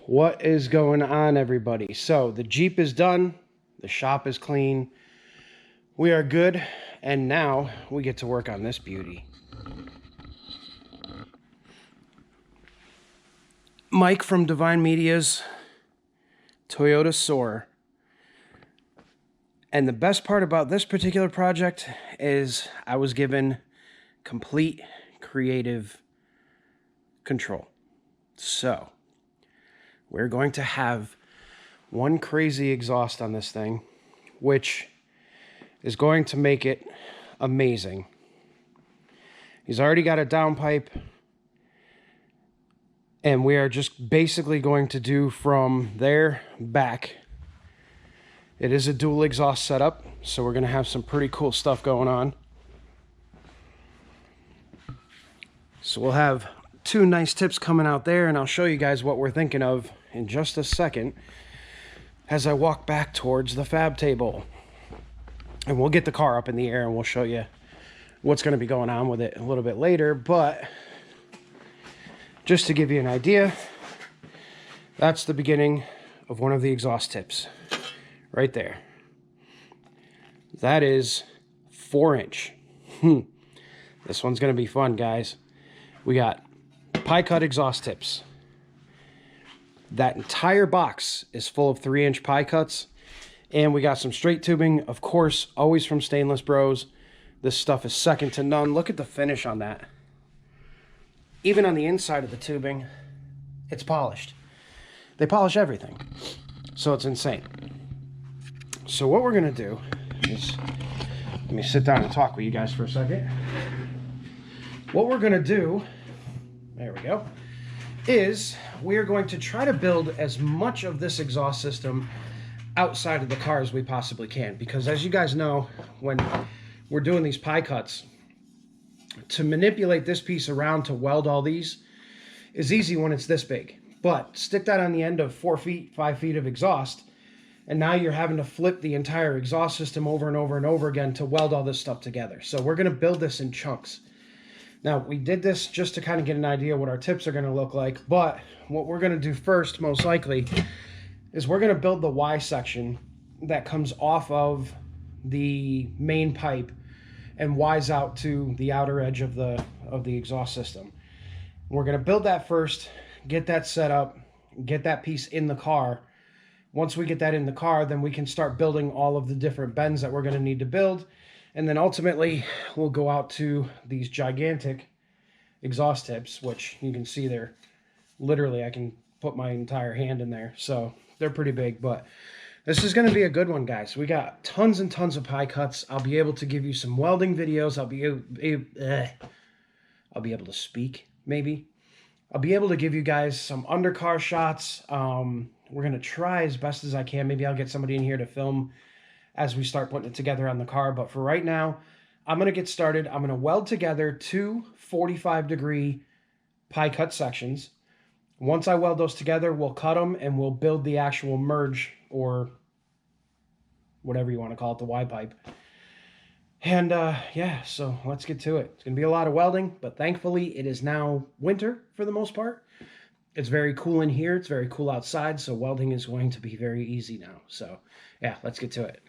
What is going on, everybody? So the Jeep is done, the shop is clean, we are good, and now we get to work on this beauty. Mike from Divine Media's Toyota Soarer. And the best part about this particular project is I was given complete creative control. So we're going to have one crazy exhaust on this thing, which is going to make it amazing. He's already got a downpipe, and we are just basically going to do from there back. It is a dual exhaust setup, so we're going to have some pretty cool stuff going on. So we'll have two nice tips coming out there, and I'll show you guys what we're thinking of in just a second as I walk back towards the fab table. And we'll get the car up in the air and we'll show you what's going to be going on with it a little bit later. But just to give you an idea, that's the beginning of one of the exhaust tips right there. That is 4-inch. This one's going to be fun, guys. We got pie cut exhaust tips. That entire box is full of 3-inch pie cuts, and we got some straight tubing, of course, always from Stainless Bros. This stuff is second to none. Look at the finish on that. Even on the inside of the tubing, it's polished. They polish everything, so it's insane. So what we're gonna do is, let me sit down and talk with you guys for a second. What we're gonna do, there we go, is we are going to try to build as much of this exhaust system outside of the car as we possibly can, because as you guys know, when we're doing these pie cuts, to manipulate this piece around to weld all these is easy when it's this big, but stick that on the end of 4 feet, 5 feet of exhaust, and now you're having to flip the entire exhaust system over and over and over again to weld all this stuff together. So we're going to build this in chunks. Now, we did this just to kind of get an idea what our tips are going to look like, but what we're going to do first, most likely, is we're going to build the Y section that comes off of the main pipe and Y's out to the outer edge of the exhaust system. We're going to build that first, get that set up, get that piece in the car. Once we get that in the car, then we can start building all of the different bends that we're going to need to build. And then ultimately, we'll go out to these gigantic exhaust tips, which you can see they're literally, I can put my entire hand in there. So they're pretty big, but this is going to be a good one, guys. We got tons and tons of pie cuts. I'll be able to give you some welding videos. I'll be able to speak, maybe. I'll be able to give you guys some undercar shots. We're going to try as best as I can. Maybe I'll get somebody in here to film as we start putting it together on the car. But for right now, I'm going to get started. I'm going to weld together two 45-degree pie cut sections. Once I weld those together, we'll cut them and we'll build the actual merge, or whatever you want to call it, the Y pipe. And yeah, so let's get to it. It's going to be a lot of welding, but thankfully it is now winter for the most part. It's very cool in here. It's very cool outside, so welding is going to be very easy now. So yeah, let's get to it.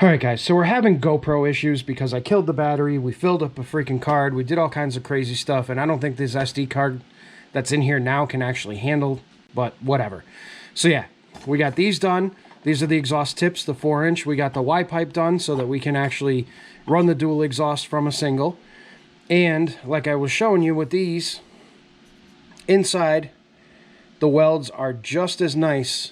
Alright guys, so we're having GoPro issues because I killed the battery, we filled up a freaking card, we did all kinds of crazy stuff, and I don't think this SD card that's in here now can actually handle, but whatever. So yeah, we got these done. These are the exhaust tips, the 4-inch. We got the Y-pipe done so that we can actually run the dual exhaust from a single. And like I was showing you with these, inside, the welds are just as nice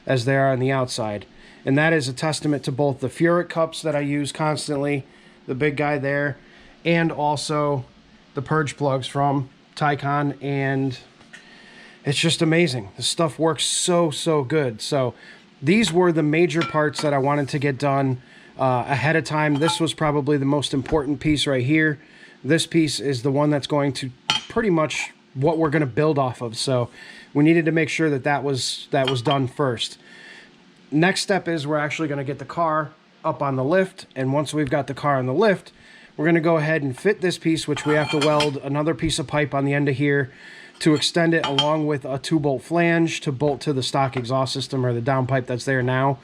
as they are on the outside. And that is a testament to both the Furic cups that I use constantly, the big guy there, and also the purge plugs from Tycon. And it's just amazing. This stuff works so good. So these were the major parts that I wanted to get done ahead of time. This was probably the most important piece right here. This piece is the one that's going to pretty much what we're going to build off of. So we needed to make sure that that was done first. Next step is we're actually going to get the car up on the lift, and once we've got the car on the lift, we're going to go ahead and fit this piece, which we have to weld another piece of pipe on the end of here to extend it, along with a 2-bolt flange to bolt to the stock exhaust system or the downpipe that's there now.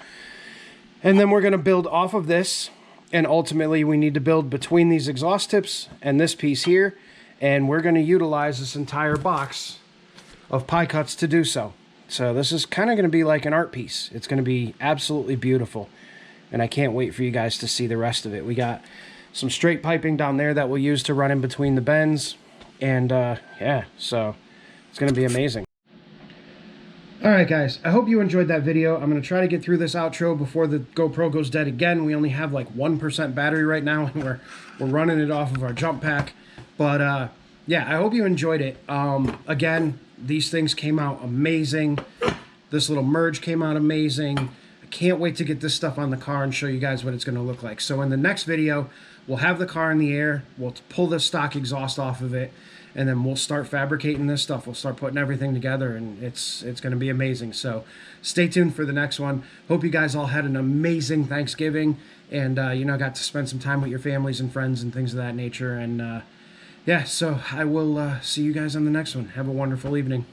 And then we're going to build off of this, and ultimately we need to build between these exhaust tips and this piece here, and we're going to utilize this entire box of pie cuts to do so. So this is kind of going to be like an art piece. It's going to be absolutely beautiful. And I can't wait for you guys to see the rest of it. We got some straight piping down there that we'll use to run in between the bends. And yeah, so it's going to be amazing. Alright guys, I hope you enjoyed that video. I'm going to try to get through this outro before the GoPro goes dead again. We only have like 1% battery right now, and we're running it off of our jump pack. But yeah, I hope you enjoyed it. Again, these things came out amazing. This little merge came out amazing. I can't wait to get this stuff on the car and show you guys what it's going to look like. So in the next video, we'll have the car in the air. We'll pull the stock exhaust off of it, and then we'll start fabricating this stuff. We'll start putting everything together, and it's going to be amazing. So stay tuned for the next one. Hope you guys all had an amazing Thanksgiving, and you know, got to spend some time with your families and friends and things of that nature. And yeah, so I will see you guys on the next one. Have a wonderful evening.